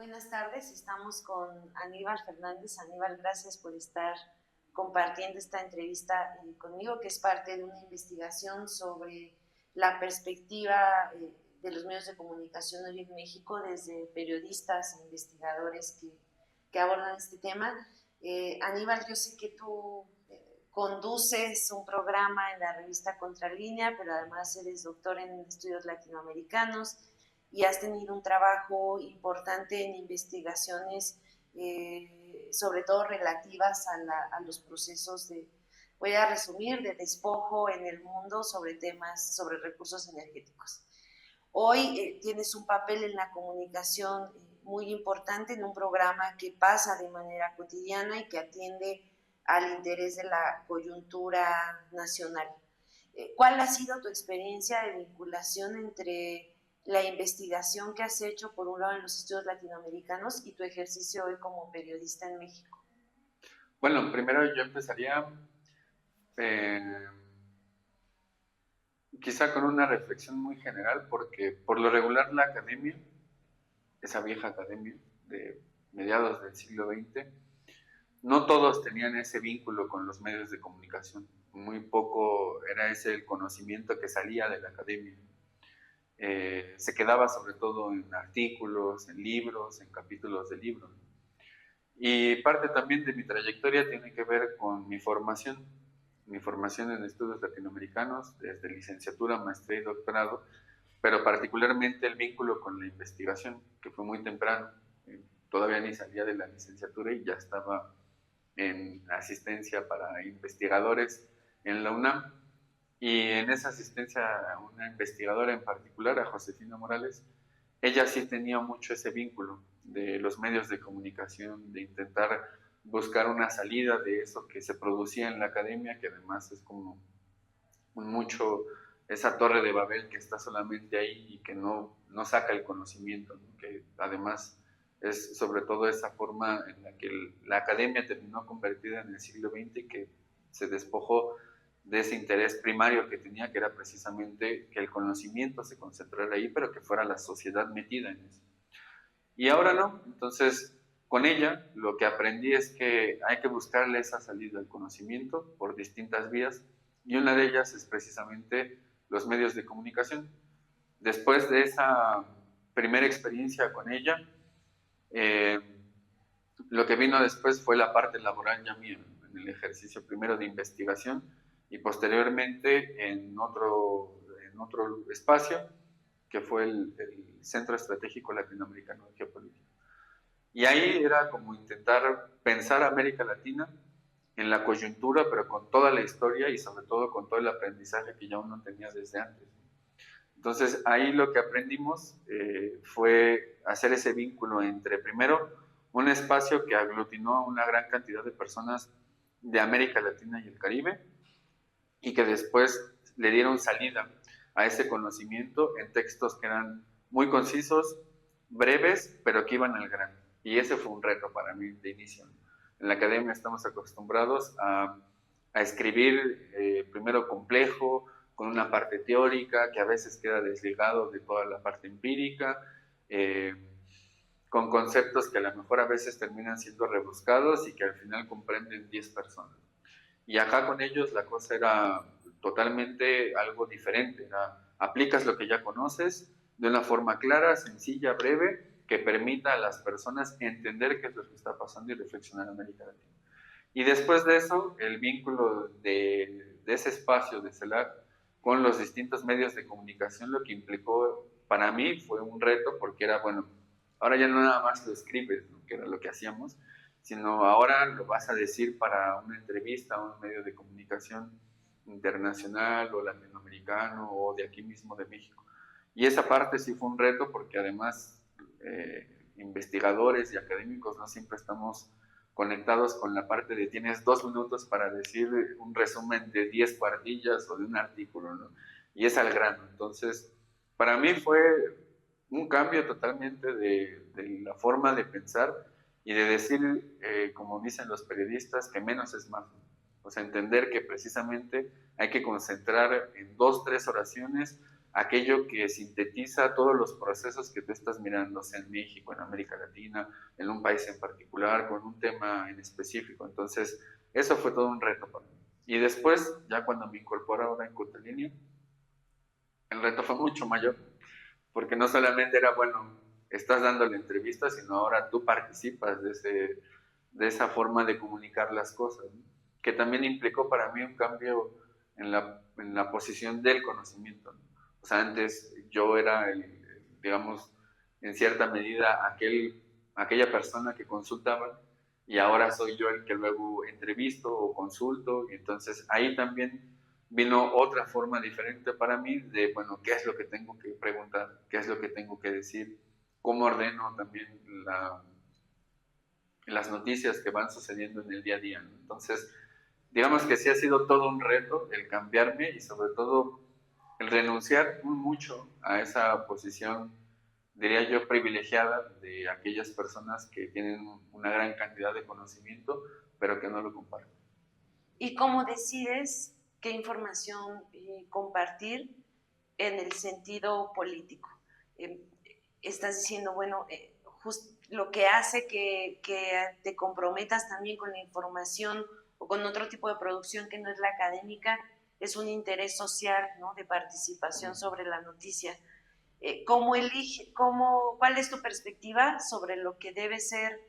Buenas tardes, estamos con Aníbal Fernández. Aníbal, gracias por estar compartiendo esta entrevista conmigo, que es parte de una investigación sobre la perspectiva de los medios de comunicación hoy en México desde periodistas e investigadores que abordan este tema. Aníbal, yo sé que tú conduces un programa en la revista Contralínea, pero además eres doctor en estudios latinoamericanos y has tenido un trabajo importante en investigaciones, sobre todo relativas a los procesos de, voy a resumir, de despojo en el mundo sobre temas, sobre recursos energéticos. Hoy tienes un papel en la comunicación muy importante en un programa que pasa de manera cotidiana y que atiende al interés de la coyuntura nacional. ¿Cuál ha sido tu experiencia de vinculación entre la investigación que has hecho, por un lado, en los estudios latinoamericanos y tu ejercicio hoy como periodista en México? Bueno, primero yo empezaría eh, quizá con una reflexión muy general, porque por lo regular la academia, esa vieja academia de mediados del siglo XX, no todos tenían ese vínculo con los medios de comunicación. Muy poco era ese el conocimiento que salía de la academia. Se quedaba sobre todo en artículos, en libros, en capítulos de libros. Y parte también de mi trayectoria tiene que ver con mi formación en estudios latinoamericanos, desde licenciatura, maestría y doctorado, pero particularmente el vínculo con la investigación, que fue muy temprano. Todavía ni salía de la licenciatura y ya estaba en asistencia para investigadores en la UNAM. Y en esa asistencia a una investigadora en particular, a Josefina Morales, ella sí tenía mucho ese vínculo de los medios de comunicación, de intentar buscar una salida de eso que se producía en la academia, que además es como mucho esa torre de Babel que está solamente ahí y que no saca el conocimiento, ¿no? Que además es sobre todo esa forma en la que la academia terminó convertida en el siglo XX y que se despojó de ese interés primario que tenía, que era precisamente que el conocimiento se concentrara ahí, pero que fuera la sociedad metida en eso. Y ahora no, entonces con ella lo que aprendí es que hay que buscarle esa salida al conocimiento por distintas vías y una de ellas es precisamente los medios de comunicación. Después de esa primera experiencia con ella, eh, lo que vino después fue la parte laboral ya mía, en el ejercicio primero de investigación y posteriormente en otro espacio, que fue el Centro Estratégico Latinoamericano de Geopolítica. Y ahí era como intentar pensar América Latina en la coyuntura, pero con toda la historia y sobre todo con todo el aprendizaje que ya uno tenía desde antes. Entonces ahí lo que aprendimos fue hacer ese vínculo entre, primero, un espacio que aglutinó a una gran cantidad de personas de América Latina y el Caribe y que después le dieron salida a ese conocimiento en textos que eran muy concisos, breves, pero que iban al grano. Y ese fue un reto para mí de inicio. En la academia estamos acostumbrados a escribir primero complejo, con una parte teórica que a veces queda desligado de toda la parte empírica, eh, con conceptos que a lo mejor a veces terminan siendo rebuscados y que al final comprenden 10 personas. Y acá con ellos la cosa era totalmente algo diferente. Aplicas lo que ya conoces de una forma clara, sencilla, breve, que permita a las personas entender qué es lo que está pasando y reflexionar en América Latina. Y después de eso, el vínculo de ese espacio de CELAC con los distintos medios de comunicación, lo que implicó para mí fue un reto, porque era, bueno, ahora ya no nada más lo escribes, ¿no? Que era lo que hacíamos, sino ahora lo vas a decir para una entrevista a un medio de comunicación internacional o latinoamericano o de aquí mismo de México. Y esa parte sí fue un reto porque además investigadores y académicos no siempre estamos conectados con la parte de tienes 2 minutos para decir un resumen de 10 cuartillas o de un artículo, ¿no? Y es al grano. Entonces, para mí fue un cambio totalmente de la forma de pensar y de decir, como dicen los periodistas, que menos es más. O sea, entender que precisamente hay que concentrar en 2, 3 oraciones aquello que sintetiza todos los procesos que tú estás mirando, sea en México, en América Latina, en un país en particular, con un tema en específico. Entonces, eso fue todo un reto para mí. Y después, ya cuando me incorporé ahora en Curvilínea, el reto fue mucho mayor, porque no solamente era, bueno, estás dando la entrevista, sino ahora tú participas de esa forma de comunicar las cosas, ¿no? Que también implicó para mí un cambio en la posición del conocimiento, ¿no? O sea, antes yo era, digamos, en cierta medida aquella persona que consultaba, y ahora soy yo el que luego entrevisto o consulto, y entonces ahí también vino otra forma diferente para mí de, bueno, qué es lo que tengo que preguntar, qué es lo que tengo que decir, cómo ordeno también las noticias que van sucediendo en el día a día, ¿no? Entonces, digamos que sí ha sido todo un reto el cambiarme y sobre todo el renunciar mucho a esa posición, diría yo, privilegiada de aquellas personas que tienen una gran cantidad de conocimiento, pero que no lo comparten. ¿Y cómo decides qué información compartir en el sentido político? Estás diciendo, bueno, lo que hace que te comprometas también con la información o con otro tipo de producción que no es la académica, es un interés social, ¿no? De participación sobre la noticia. ¿Cuál es tu perspectiva sobre lo que debe ser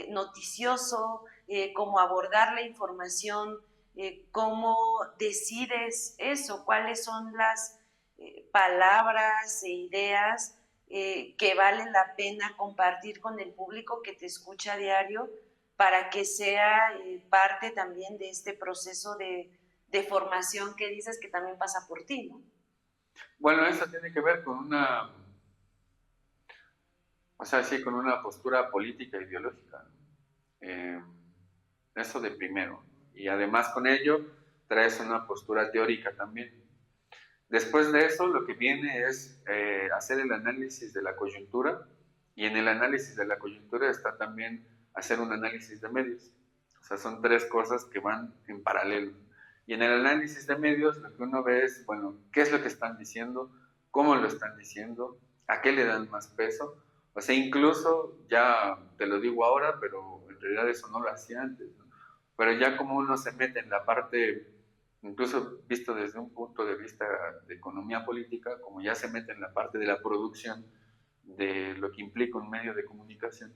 noticioso, cómo abordar la información, cómo decides eso, cuáles son las palabras e ideas que valen la pena compartir con el público que te escucha a diario para que sea parte también de este proceso de formación que dices que también pasa por ti, ¿no? Bueno, eso tiene que ver con con una postura política e ideológica, ¿no? Eso de primero. Y además con ello traes una postura teórica también. Después de eso, lo que viene es hacer el análisis de la coyuntura, y en el análisis de la coyuntura está también hacer un análisis de medios. O sea, son tres cosas que van en paralelo. Y en el análisis de medios lo que uno ve es, bueno, qué es lo que están diciendo, cómo lo están diciendo, a qué le dan más peso. O sea, incluso, ya te lo digo ahora, pero en realidad eso no lo hacía antes, ¿no? Pero ya como uno se mete en la parte, incluso visto desde un punto de vista de economía política, como ya se mete en la parte de la producción de lo que implica un medio de comunicación,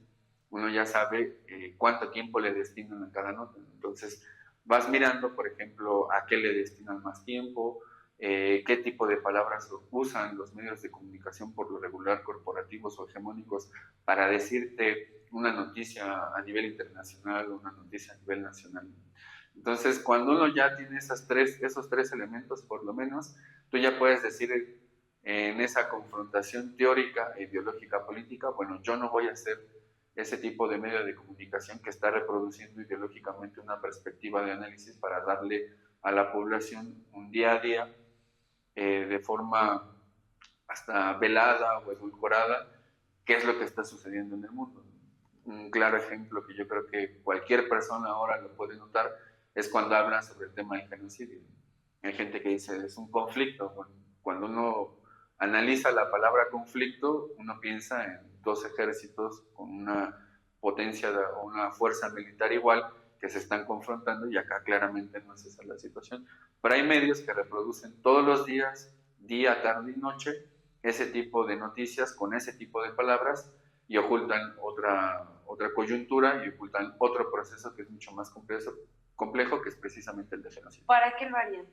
uno ya sabe cuánto tiempo le destinan a cada nota. Entonces, vas mirando, por ejemplo, a qué le destinan más tiempo, qué tipo de palabras usan los medios de comunicación por lo regular corporativos o hegemónicos para decirte una noticia a nivel internacional o una noticia a nivel nacional. Entonces, cuando uno ya tiene esos tres elementos, por lo menos, tú ya puedes decir en esa confrontación teórica e ideológica política, bueno, yo no voy a ser ese tipo de medio de comunicación que está reproduciendo ideológicamente una perspectiva de análisis para darle a la población un día a día de forma hasta velada o edulcorada qué es lo que está sucediendo en el mundo. Un claro ejemplo que yo creo que cualquier persona ahora lo puede notar es cuando hablan sobre el tema del genocidio. Hay gente que dice es un conflicto. Cuando uno analiza la palabra conflicto, uno piensa en dos ejércitos con una potencia o una fuerza militar igual que se están confrontando, y acá claramente no es esa la situación. Pero hay medios que reproducen todos los días, día, tarde y noche, ese tipo de noticias con ese tipo de palabras, y ocultan otra coyuntura y ocultan otro proceso que es mucho más complejo, que es precisamente el de genocidio. ¿Para qué lo harían?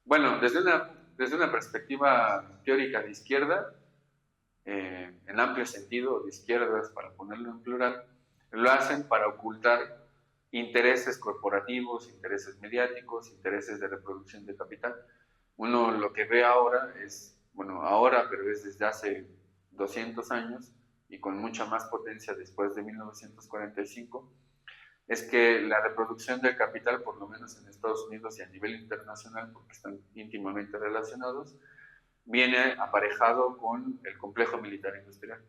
Bueno, desde una perspectiva teórica de izquierda, en amplio sentido, de izquierdas para ponerlo en plural, lo hacen para ocultar intereses corporativos, intereses mediáticos, intereses de reproducción de capital. Uno lo que ve ahora es, bueno, ahora, pero es desde hace 200 años y con mucha más potencia después de 1945, es que la reproducción del capital, por lo menos en Estados Unidos y a nivel internacional, porque están íntimamente relacionados, viene aparejado con el complejo militar industrial.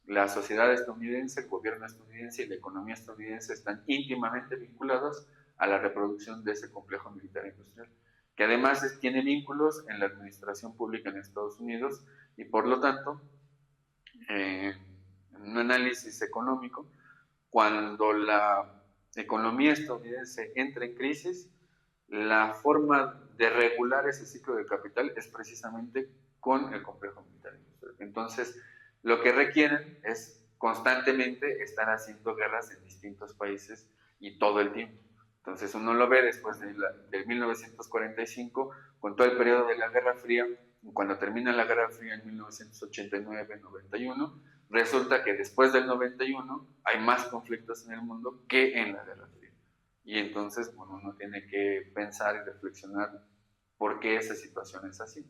La sociedad estadounidense, el gobierno estadounidense y la economía estadounidense están íntimamente vinculados a la reproducción de ese complejo militar industrial. que además tiene vínculos en la administración pública en Estados Unidos y por lo tanto, en un análisis económico, cuando la economía estadounidense entra en crisis, la forma de regular ese ciclo de capital es precisamente con el complejo militar industrial. Entonces, lo que requieren es constantemente estar haciendo guerras en distintos países y todo el tiempo. Entonces, uno lo ve después de 1945, con todo el periodo de la Guerra Fría, cuando termina la Guerra Fría en 1989-91, resulta que después del 91 hay más conflictos en el mundo que en la Guerra Fría. Y entonces, bueno, uno tiene que pensar y reflexionar por qué esa situación es así.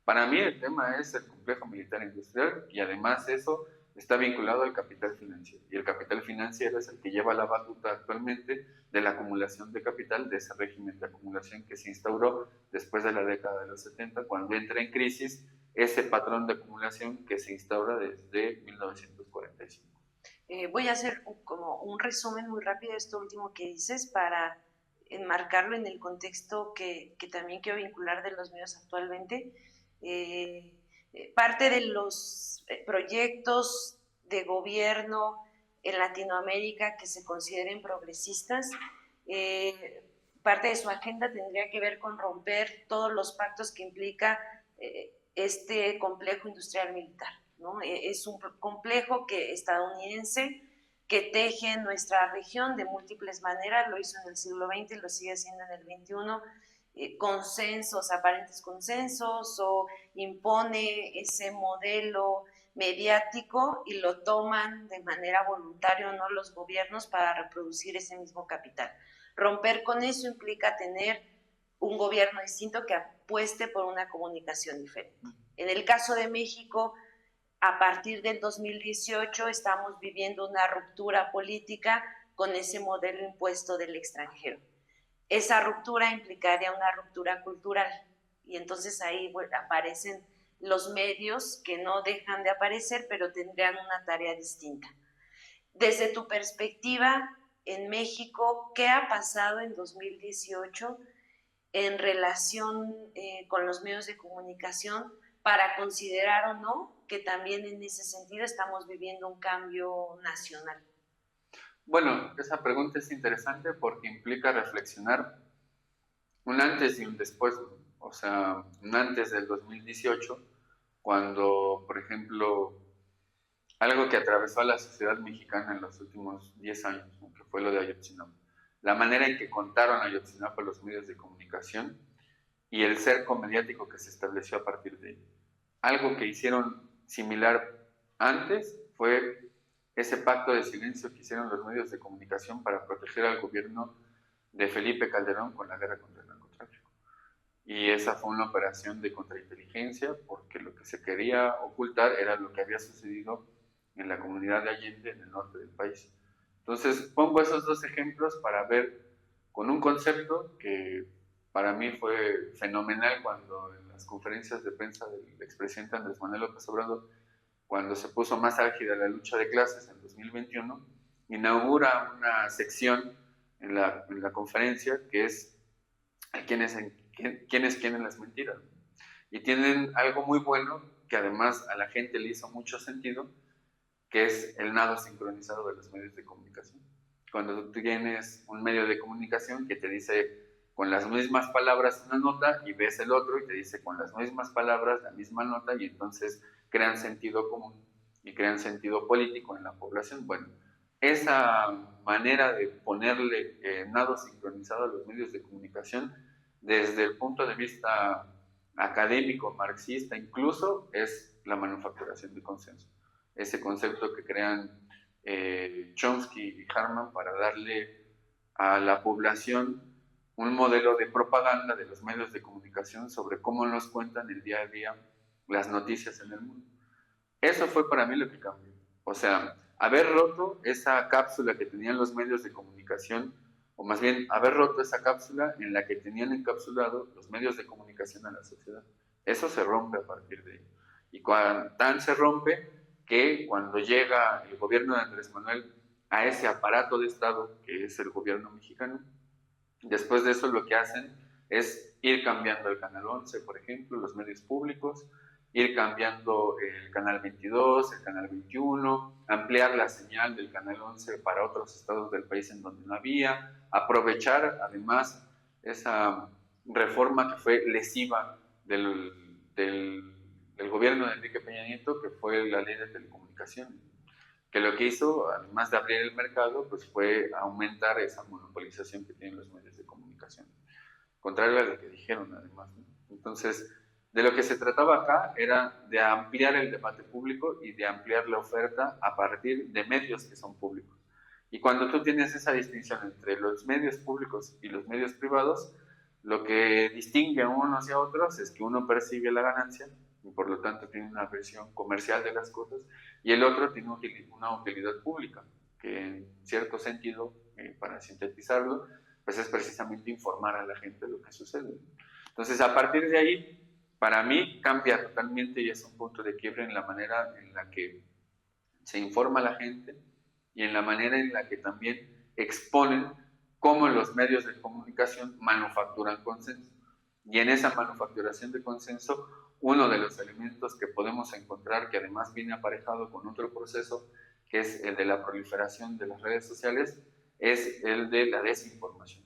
Para mí el tema es el complejo militar industrial y además eso está vinculado al capital financiero. Y el capital financiero es el que lleva la batuta actualmente de la acumulación de capital, de ese régimen de acumulación que se instauró después de la década de los 70, cuando entra en crisis ese patrón de acumulación que se instaura desde 1945. Voy a hacer como un resumen muy rápido de esto último que dices para enmarcarlo en el contexto que también quiero vincular de los medios actualmente. Parte de los proyectos de gobierno en Latinoamérica que se consideren progresistas, parte de su agenda tendría que ver con romper todos los pactos que implica este complejo industrial militar, ¿no? Es un complejo estadounidense que teje en nuestra región de múltiples maneras, lo hizo en el siglo XX y lo sigue haciendo en el XXI, consensos, aparentes consensos, o impone ese modelo mediático y lo toman de manera voluntaria o no los gobiernos para reproducir ese mismo capital. Romper con eso implica tener un gobierno distinto que apueste por una comunicación diferente. En el caso de México, a partir del 2018 estamos viviendo una ruptura política con ese modelo impuesto del extranjero. Esa ruptura implicaría una ruptura cultural y entonces ahí aparecen los medios que no dejan de aparecer, pero tendrían una tarea distinta. Desde tu perspectiva, en México, ¿qué ha pasado en 2018 en relación con los medios de comunicación para considerar o no que también en ese sentido estamos viviendo un cambio nacional? Bueno, esa pregunta es interesante porque implica reflexionar un antes y un después, ¿no? O sea, un antes del 2018, cuando, por ejemplo, algo que atravesó a la sociedad mexicana en los últimos 10 años, ¿no? Que fue lo de Ayotzinapa. La manera en que contaron Ayotzinapa los medios de comunicación y el cerco mediático que se estableció a partir de ello. Algo que hicieron similar antes fue ese pacto de silencio que hicieron los medios de comunicación para proteger al gobierno de Felipe Calderón con la guerra contra el narcotráfico. Y esa fue una operación de contrainteligencia porque lo que se quería ocultar era lo que había sucedido en la comunidad de Allende, en el norte del país. Entonces pongo esos dos ejemplos para ver con un concepto que para mí fue fenomenal cuando en las conferencias de prensa del expresidente Andrés Manuel López Obrador, cuando se puso más álgida la lucha de clases en 2021, inaugura una sección en la conferencia que es quién en las mentiras. Y tienen algo muy bueno que además a la gente le hizo mucho sentido, que es el nado sincronizado de los medios de comunicación. Cuando tú tienes un medio de comunicación que te dice con las mismas palabras una nota y ves el otro y te dice con las mismas palabras la misma nota y entonces crean sentido común y crean sentido político en la población. Bueno, esa manera de ponerle nado sincronizado a los medios de comunicación desde el punto de vista académico, marxista incluso, es la manufacturación de consenso. Ese concepto que crean Chomsky y Harman para darle a la población un modelo de propaganda de los medios de comunicación sobre cómo nos cuentan el día a día las noticias en el mundo. Eso fue para mí lo que cambió. O sea, haber roto esa cápsula que tenían los medios de comunicación, o más bien haber roto esa cápsula en la que tenían encapsulado los medios de comunicación a la sociedad. Eso se rompe a partir de ello. Y tan se rompe que cuando llega el gobierno de Andrés Manuel a ese aparato de Estado que es el gobierno mexicano, después de eso lo que hacen es ir cambiando el Canal 11, por ejemplo, los medios públicos, ir cambiando el Canal 22, el Canal 21, ampliar la señal del Canal 11 para otros estados del país en donde no había, aprovechar además esa reforma que fue lesiva del gobierno de Enrique Peña Nieto, que fue la ley de telecomunicaciones, que lo que hizo, además de abrir el mercado, pues fue aumentar esa monopolización que tienen los medios de comunicación, contrario a lo que dijeron además, ¿no? Entonces, de lo que se trataba acá era de ampliar el debate público y de ampliar la oferta a partir de medios que son públicos. Y cuando tú tienes esa distinción entre los medios públicos y los medios privados, lo que distingue a unos y a otros es que uno persigue la ganancia y por lo tanto tiene una versión comercial de las cosas, y el otro tiene una utilidad pública, que en cierto sentido, para sintetizarlo, pues es precisamente informar a la gente de lo que sucede. Entonces, a partir de ahí, para mí cambia totalmente y es un punto de quiebre en la manera en la que se informa a la gente y en la manera en la que también exponen cómo los medios de comunicación manufacturan consenso. Y en esa manufacturación de consenso, uno de los elementos que podemos encontrar, que además viene aparejado con otro proceso, que es el de la proliferación de las redes sociales, es el de la desinformación.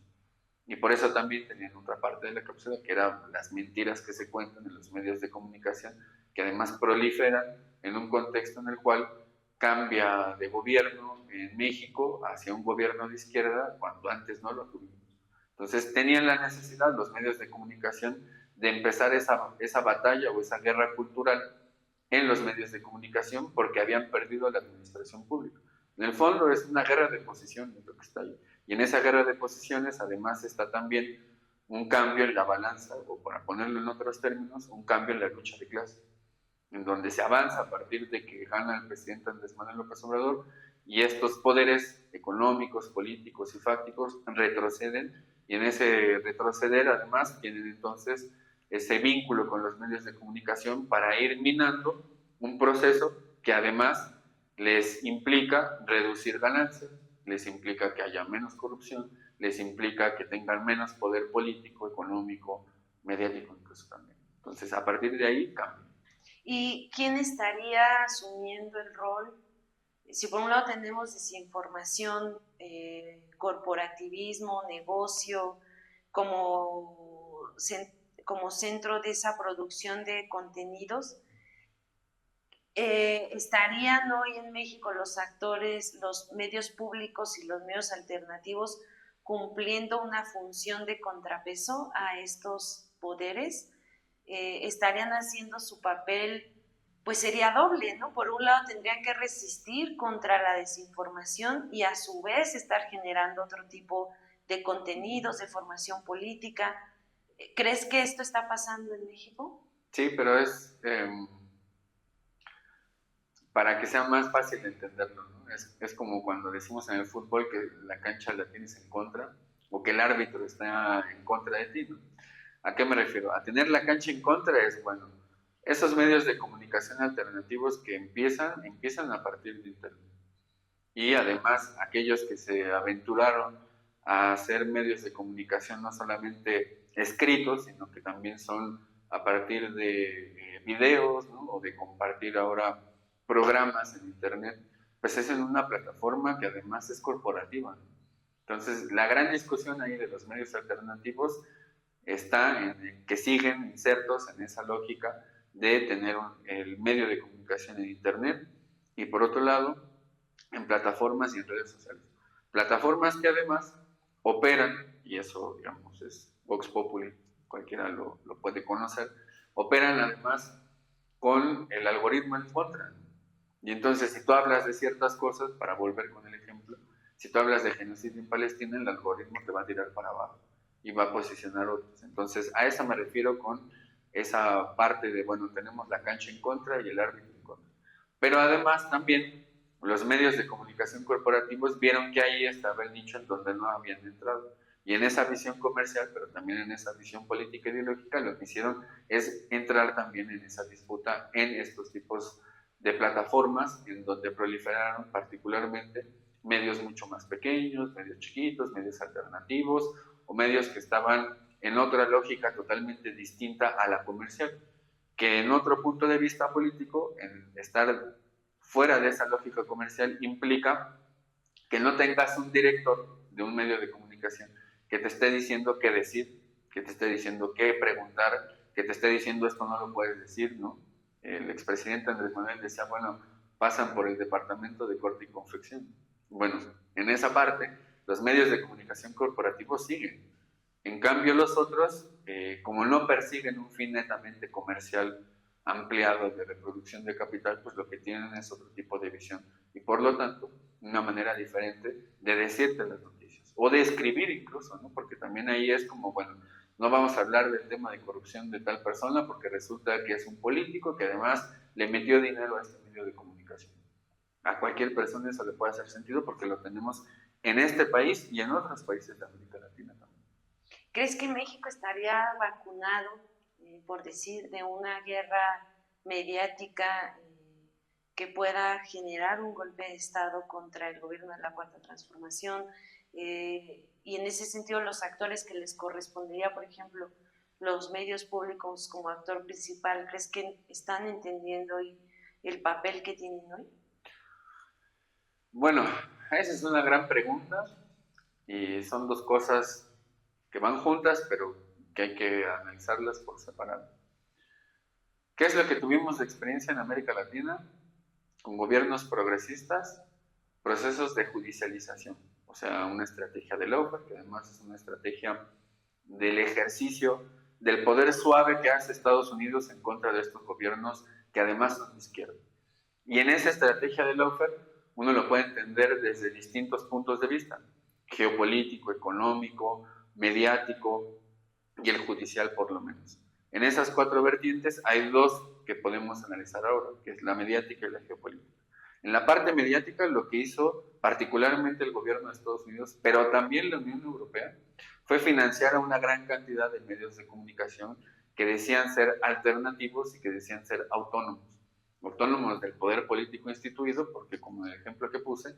Y por eso también tenían otra parte de la cápsula, que eran las mentiras que se cuentan en los medios de comunicación, que además proliferan en un contexto en el cual cambia de gobierno en México hacia un gobierno de izquierda, cuando antes no lo tuvimos. Entonces tenían la necesidad los medios de comunicación de empezar esa batalla o esa guerra cultural en los medios de comunicación porque habían perdido la administración pública. En el fondo es una guerra de posiciones lo que está ahí. Y en esa guerra de posiciones además está también un cambio en la balanza, o para ponerlo en otros términos, un cambio en la lucha de clases, en donde se avanza a partir de que gana el presidente Andrés Manuel López Obrador y estos poderes económicos, políticos y fácticos retroceden, y en ese retroceder además tienen entonces ese vínculo con los medios de comunicación para ir minando un proceso que además les implica reducir ganancias, les implica que haya menos corrupción, les implica que tengan menos poder político, económico, mediático incluso también. Entonces, a partir de ahí cambia. ¿Y quién estaría asumiendo el rol? Si por un lado tenemos desinformación, corporativismo, negocio, como, como centro de esa producción de contenidos, ¿estarían hoy en México los actores, los medios públicos y los medios alternativos cumpliendo una función de contrapeso a estos poderes? ¿Estarían haciendo su papel? Pues sería doble, ¿no? Por un lado tendrían que resistir contra la desinformación y a su vez estar generando otro tipo de contenidos, de formación política. ¿Crees que esto está pasando en México? Sí, pero es para que sea más fácil entenderlo, ¿no? Es como cuando decimos en el fútbol que la cancha la tienes en contra o que el árbitro está en contra de ti, ¿no? ¿A qué me refiero? A tener la cancha en contra es, bueno, esos medios de comunicación alternativos que empiezan a partir de Internet. Y además aquellos que se aventuraron a hacer medios de comunicación no solamente escritos, sino que también son a partir de videos, ¿no? O de compartir ahora programas en Internet, pues es en una plataforma que además es corporativa, ¿no? Entonces, la gran discusión ahí de los medios alternativos está en que siguen insertos en esa lógica de tener el medio de comunicación en Internet y por otro lado en plataformas y en redes sociales. Plataformas que además operan, y eso digamos es Vox Populi, cualquiera lo puede conocer, operan además con el algoritmo en contra. Y entonces si tú hablas de ciertas cosas, para volver con el ejemplo, si tú hablas de genocidio en Palestina, el algoritmo te va a tirar para abajo y va a posicionar otros. Entonces, a eso me refiero con esa parte de, bueno, tenemos la cancha en contra y el árbitro en contra. Pero además también los medios de comunicación corporativos vieron que ahí estaba el nicho en donde no habían entrado. Y en esa visión comercial, pero también en esa visión política e ideológica, lo que hicieron es entrar también en esa disputa en estos tipos de plataformas, en donde proliferaron particularmente medios mucho más pequeños, medios chiquitos, medios alternativos, o medios que estaban en otra lógica totalmente distinta a la comercial, que en otro punto de vista político, en estar fuera de esa lógica comercial implica que no tengas un director de un medio de comunicación que te esté diciendo qué decir, que te esté diciendo qué preguntar, que te esté diciendo esto no lo puedes decir, ¿no? El expresidente Andrés Manuel decía, bueno, pasan por el departamento de corte y confección. Bueno, en esa parte, los medios de comunicación corporativos siguen. En cambio, los otros, como no persiguen un fin netamente comercial ampliado de reproducción de capital, pues lo que tienen es otro tipo de visión y por lo tanto una manera diferente de decirte las noticias o de escribir incluso, ¿no? Porque también ahí es como, bueno, no vamos a hablar del tema de corrupción de tal persona porque resulta que es un político que además le metió dinero a este medio de comunicación. A cualquier persona eso le puede hacer sentido porque lo tenemos en este país y en otros países de América Latina también. ¿Crees que México estaría vacunado, por decir, de una guerra mediática que pueda generar un golpe de Estado contra el gobierno de la Cuarta Transformación? Y en ese sentido, los actores que les correspondería, por ejemplo, los medios públicos como actor principal, ¿crees que están entendiendo el papel que tienen hoy? Bueno, esa es una gran pregunta y son dos cosas que van juntas, pero que hay que analizarlas por separado. ¿Qué es lo que tuvimos de experiencia en América Latina? Con gobiernos progresistas, procesos de judicialización, o sea, una estrategia de lawfare, que además es una estrategia del ejercicio del poder suave que hace Estados Unidos en contra de estos gobiernos que además son de izquierda. Y en esa estrategia de lawfare uno lo puede entender desde distintos puntos de vista, geopolítico, económico, mediático y el judicial por lo menos. En esas cuatro vertientes hay dos que podemos analizar ahora, que es la mediática y la geopolítica. En la parte mediática, lo que hizo particularmente el gobierno de Estados Unidos, pero también la Unión Europea, fue financiar a una gran cantidad de medios de comunicación que decían ser alternativos y que decían ser autónomos. Autónomos del poder político instituido, porque como el ejemplo que puse,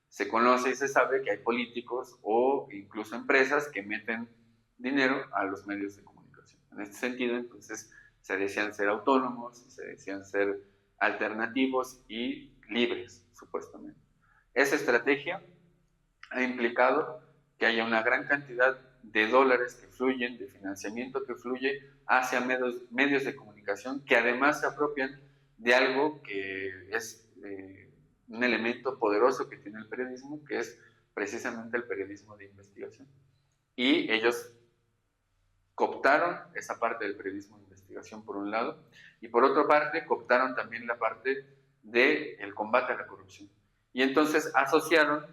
se conoce y se sabe que hay políticos o incluso empresas que meten dinero a los medios de comunicación. En este sentido, entonces, se decían ser autónomos, se decían ser alternativos y libres, supuestamente. Esa estrategia ha implicado que haya una gran cantidad de dólares que fluyen, de financiamiento que fluye hacia medios de comunicación que además se apropian de algo que es un elemento poderoso que tiene el periodismo, que es precisamente el periodismo de investigación. Y ellos cooptaron esa parte del periodismo de investigación por un lado, y por otra parte cooptaron también la parte del combate a la corrupción. Y entonces asociaron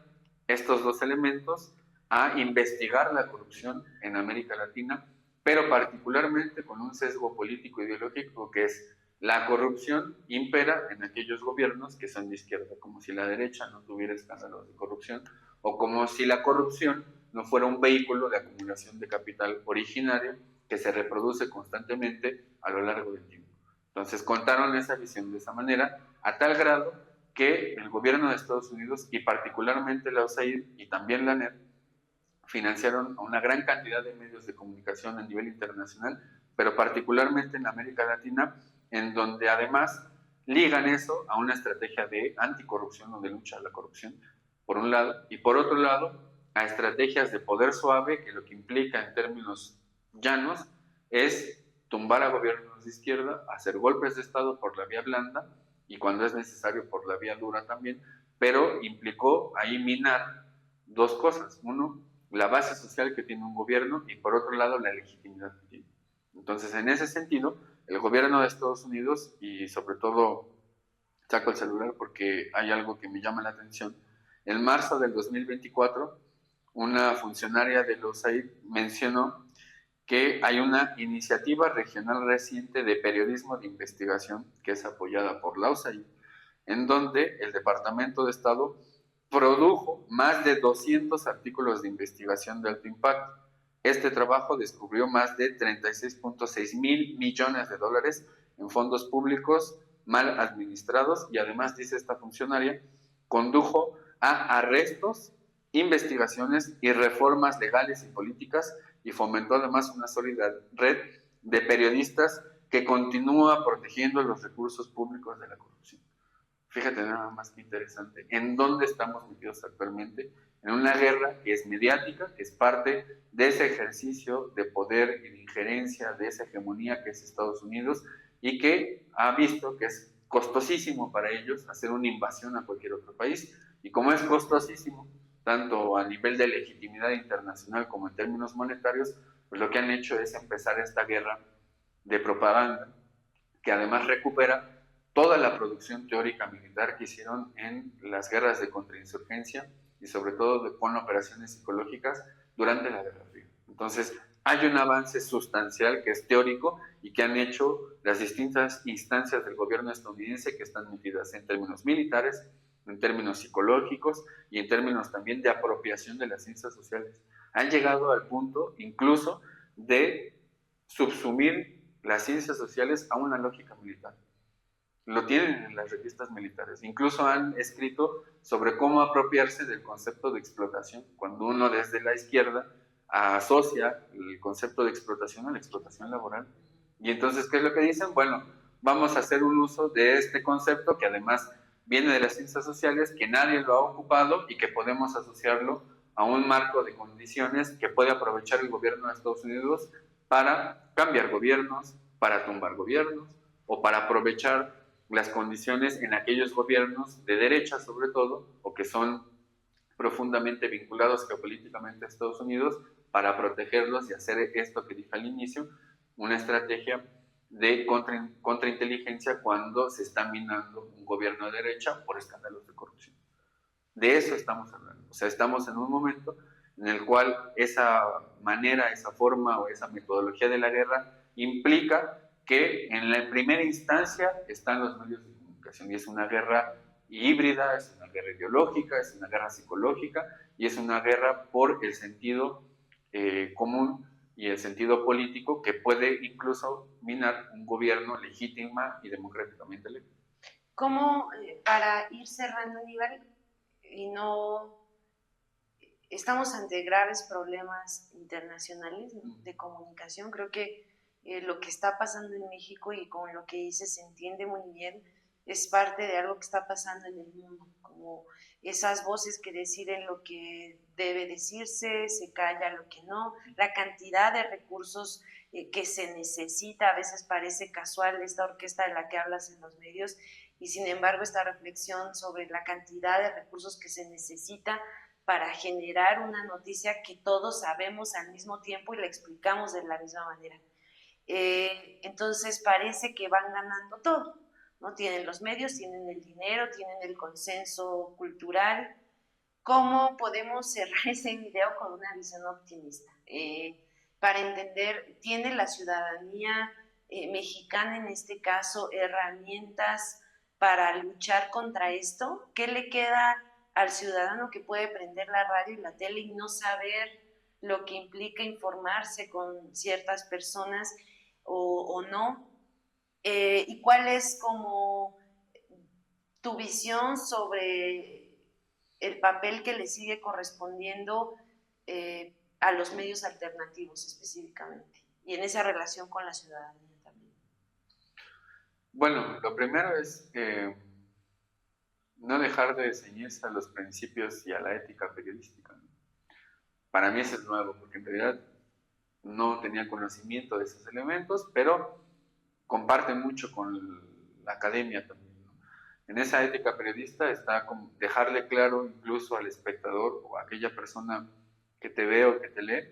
estos dos elementos a investigar la corrupción en América Latina, pero particularmente con un sesgo político ideológico que es la corrupción impera en aquellos gobiernos que son de izquierda, como si la derecha no tuviera escándalos de corrupción, o como si la corrupción no fuera un vehículo de acumulación de capital originario que se reproduce constantemente a lo largo del tiempo. Entonces contaron esa visión de esa manera, a tal grado que el gobierno de Estados Unidos y particularmente la USAID y también la NEP financiaron a una gran cantidad de medios de comunicación a nivel internacional, pero particularmente en América Latina, en donde además ligan eso a una estrategia de anticorrupción o de lucha a la corrupción, por un lado, y por otro lado, a estrategias de poder suave, que lo que implica en términos llanos es tumbar a gobiernos de izquierda, hacer golpes de Estado por la vía blanda y cuando es necesario por la vía dura también, pero implicó ahí minar dos cosas. Uno, la base social que tiene un gobierno y por otro lado la legitimidad que tiene. Entonces, en ese sentido, el gobierno de Estados Unidos y sobre todo, saco el celular porque hay algo que me llama la atención, en marzo del 2024, una funcionaria de los USAID mencionó que hay una iniciativa regional reciente de periodismo de investigación que es apoyada por la USAID, en donde el Departamento de Estado produjo más de 200 artículos de investigación de alto impacto. Este trabajo descubrió más de 36.6 mil millones de dólares en fondos públicos mal administrados y además, dice esta funcionaria, condujo a arrestos, investigaciones y reformas legales y políticas y fomentó además una sólida red de periodistas que continúa protegiendo los recursos públicos de la corrupción. Fíjate nada más que interesante, ¿en dónde estamos metidos actualmente? En una guerra que es mediática, que es parte de ese ejercicio de poder y de injerencia, de esa hegemonía que es Estados Unidos, y que ha visto que es costosísimo para ellos hacer una invasión a cualquier otro país, y como es costosísimo, tanto a nivel de legitimidad internacional como en términos monetarios, pues lo que han hecho es empezar esta guerra de propaganda, que además recupera toda la producción teórica militar que hicieron en las guerras de contrainsurgencia y sobre todo con operaciones psicológicas durante la Guerra Fría. Entonces, hay un avance sustancial que es teórico y que han hecho las distintas instancias del gobierno estadounidense que están metidas en términos militares, en términos psicológicos y en términos también de apropiación de las ciencias sociales. Han llegado al punto incluso de subsumir las ciencias sociales a una lógica militar. Lo tienen en las revistas militares. Incluso han escrito sobre cómo apropiarse del concepto de explotación, cuando uno desde la izquierda asocia el concepto de explotación a la explotación laboral. Y entonces, ¿qué es lo que dicen? Bueno, vamos a hacer un uso de este concepto que además viene de las ciencias sociales, que nadie lo ha ocupado y que podemos asociarlo a un marco de condiciones que puede aprovechar el gobierno de Estados Unidos para cambiar gobiernos, para tumbar gobiernos o para aprovechar las condiciones en aquellos gobiernos de derecha sobre todo, o que son profundamente vinculados geopolíticamente a Estados Unidos, para protegerlos y hacer esto que dije al inicio, una estrategia de contrainteligencia cuando se está minando un gobierno de derecha por escándalos de corrupción. De eso estamos hablando. O sea, estamos en un momento en el cual esa manera, esa forma o esa metodología de la guerra implica que en la primera instancia están los medios de comunicación y es una guerra híbrida, es una guerra ideológica, es una guerra psicológica y es una guerra por el sentido común y el sentido político que puede incluso minar un gobierno legítima y democráticamente electo. ¿Cómo, para ir cerrando, Aníbal, y no estamos ante graves problemas internacionales, ¿no?, de comunicación? Creo que lo que está pasando en México y con lo que dice se entiende muy bien, es parte de algo que está pasando en el mundo, como esas voces que deciden lo que debe decirse, se calla lo que no, la cantidad de recursos que se necesita, a veces parece casual esta orquesta de la que hablas en los medios, y sin embargo esta reflexión sobre la cantidad de recursos que se necesita para generar una noticia que todos sabemos al mismo tiempo y la explicamos de la misma manera. Entonces parece que van ganando todo, ¿no? Tienen los medios, tienen el dinero, tienen el consenso cultural. ¿Cómo podemos cerrar ese video con una visión optimista? Para entender, ¿tiene la ciudadanía mexicana en este caso herramientas para luchar contra esto? ¿Qué le queda al ciudadano que puede prender la radio y la tele y no saber lo que implica informarse con ciertas personas o no? ¿Y cuál es como tu visión sobre el papel que le sigue correspondiendo a los medios alternativos específicamente y en esa relación con la ciudadanía también? Bueno, lo primero es no dejar de ceñirse a los principios y a la ética periodística, ¿no? Para mí eso es nuevo, porque en realidad no tenía conocimiento de esos elementos, pero comparten mucho con la academia también, ¿no? En esa ética periodista está como dejarle claro incluso al espectador o a aquella persona que te ve o que te lee,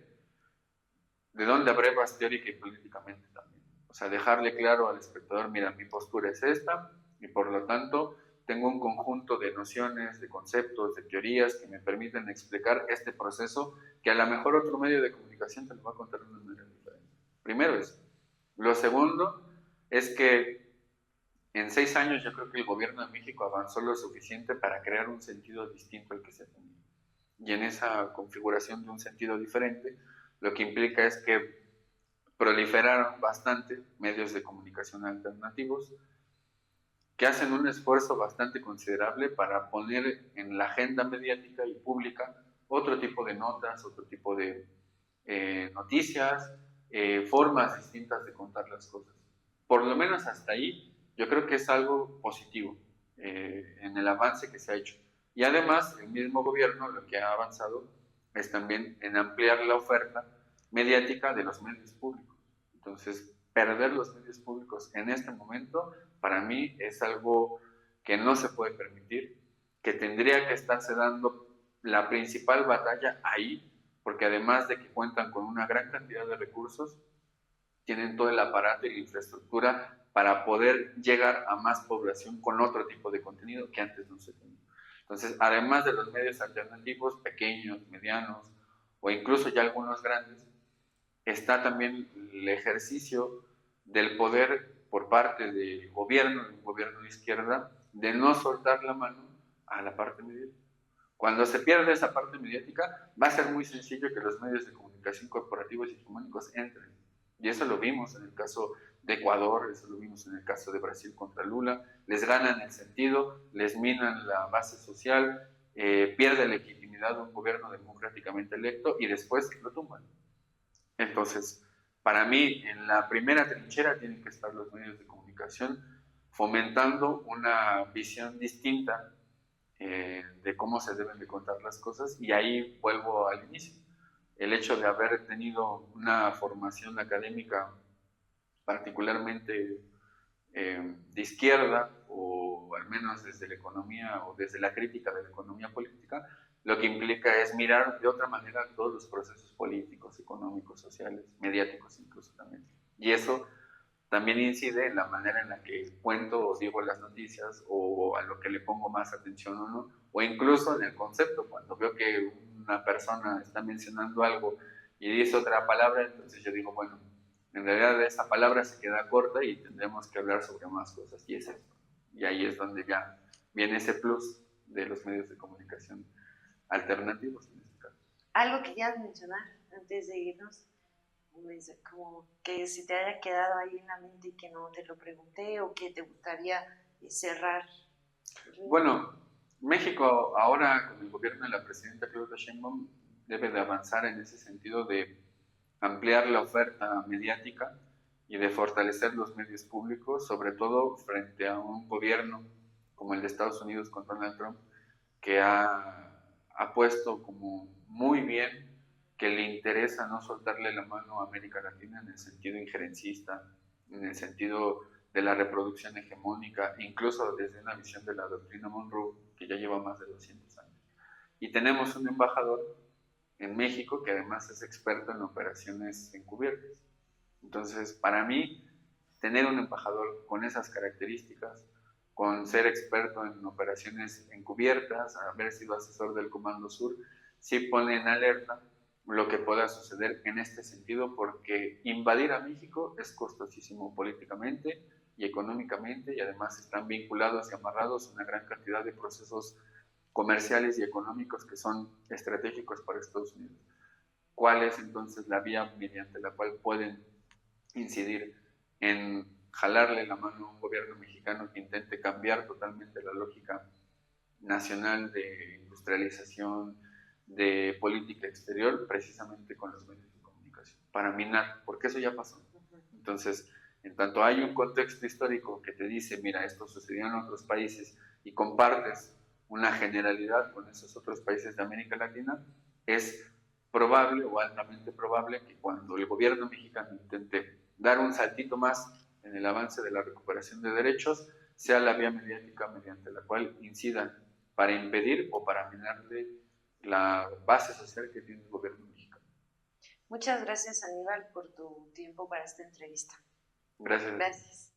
de dónde abrevas teórica y políticamente también. O sea, dejarle claro al espectador, mira, mi postura es esta y por lo tanto tengo un conjunto de nociones, de conceptos, de teorías que me permiten explicar este proceso que a lo mejor otro medio de comunicación te lo va a contar de una manera diferente. Primero eso. Lo segundo es que en 6 años yo creo que el gobierno de México avanzó lo suficiente para crear un sentido distinto al que se tenía. Y en esa configuración de un sentido diferente, lo que implica es que proliferaron bastante medios de comunicación alternativos que hacen un esfuerzo bastante considerable para poner en la agenda mediática y pública otro tipo de notas, otro tipo de noticias, formas distintas de contar las cosas. Por lo menos hasta ahí, yo creo que es algo positivo en el avance que se ha hecho. Y además, el mismo gobierno lo que ha avanzado es también en ampliar la oferta mediática de los medios públicos. Entonces, perder los medios públicos en este momento, para mí, es algo que no se puede permitir, que tendría que estarse dando la principal batalla ahí, porque además de que cuentan con una gran cantidad de recursos, tienen todo el aparato y la infraestructura para poder llegar a más población con otro tipo de contenido que antes no se tenía. Entonces, además de los medios alternativos, pequeños, medianos o incluso ya algunos grandes, está también el ejercicio del poder por parte del gobierno, de un gobierno de izquierda, de no soltar la mano a la parte mediática. Cuando se pierde esa parte mediática, va a ser muy sencillo que los medios de comunicación corporativos y hegemónicos entren. Y eso lo vimos en el caso de Ecuador, eso lo vimos en el caso de Brasil contra Lula. Les ganan el sentido, les minan la base social, pierde legitimidad un gobierno democráticamente electo y después lo tumban. Entonces, para mí, en la primera trinchera tienen que estar los medios de comunicación fomentando una visión distinta de cómo se deben de contar las cosas, y ahí vuelvo al inicio. El hecho de haber tenido una formación académica particularmente de izquierda, o al menos desde la economía o desde la crítica de la economía política, lo que implica es mirar de otra manera todos los procesos políticos, económicos, sociales, mediáticos incluso también. Y eso también incide en la manera en la que cuento o digo las noticias, o a lo que le pongo más atención o no, o incluso en el concepto. Cuando veo que una persona está mencionando algo y dice otra palabra, entonces yo digo, bueno, en realidad esa palabra se queda corta y tendremos que hablar sobre más cosas, y es esto. Y ahí es donde ya viene ese plus de los medios de comunicación alternativos en este caso. Algo que quieras mencionar antes de irnos, como que si te haya quedado ahí en la mente y que no te lo pregunté, o que te gustaría cerrar. Bueno, México ahora con el gobierno de la presidenta Claudia Sheinbaum debe de avanzar en ese sentido de ampliar la oferta mediática y de fortalecer los medios públicos, sobre todo frente a un gobierno como el de Estados Unidos con Donald Trump, que ha puesto como muy bien que le interesa no soltarle la mano a América Latina en el sentido injerencista, en el sentido de la reproducción hegemónica, incluso desde una visión de la doctrina Monroe, que ya lleva más de 200 años. Y tenemos un embajador en México que además es experto en operaciones encubiertas. Entonces, para mí, tener un embajador con esas características, con ser experto en operaciones encubiertas, haber sido asesor del Comando Sur, sí pone en alerta lo que pueda suceder en este sentido, porque invadir a México es costosísimo políticamente y económicamente, y además están vinculados y amarrados a una gran cantidad de procesos comerciales y económicos que son estratégicos para Estados Unidos. ¿Cuál es entonces la vía mediante la cual pueden incidir en jalarle la mano a un gobierno mexicano que intente cambiar totalmente la lógica nacional de industrialización, de política exterior, precisamente con los medios de comunicación, para minar, porque eso ya pasó? Entonces, en tanto hay un contexto histórico que te dice, mira, esto sucedió en otros países, y compartes una generalidad con esos otros países de América Latina, es probable o altamente probable que cuando el gobierno mexicano intente dar un saltito más en el avance de la recuperación de derechos, sea la vía mediática mediante la cual incidan para impedir o para minarle la base social que tiene el gobierno mexicano. Muchas gracias, Aníbal, por tu tiempo para esta entrevista. Gracias. Gracias.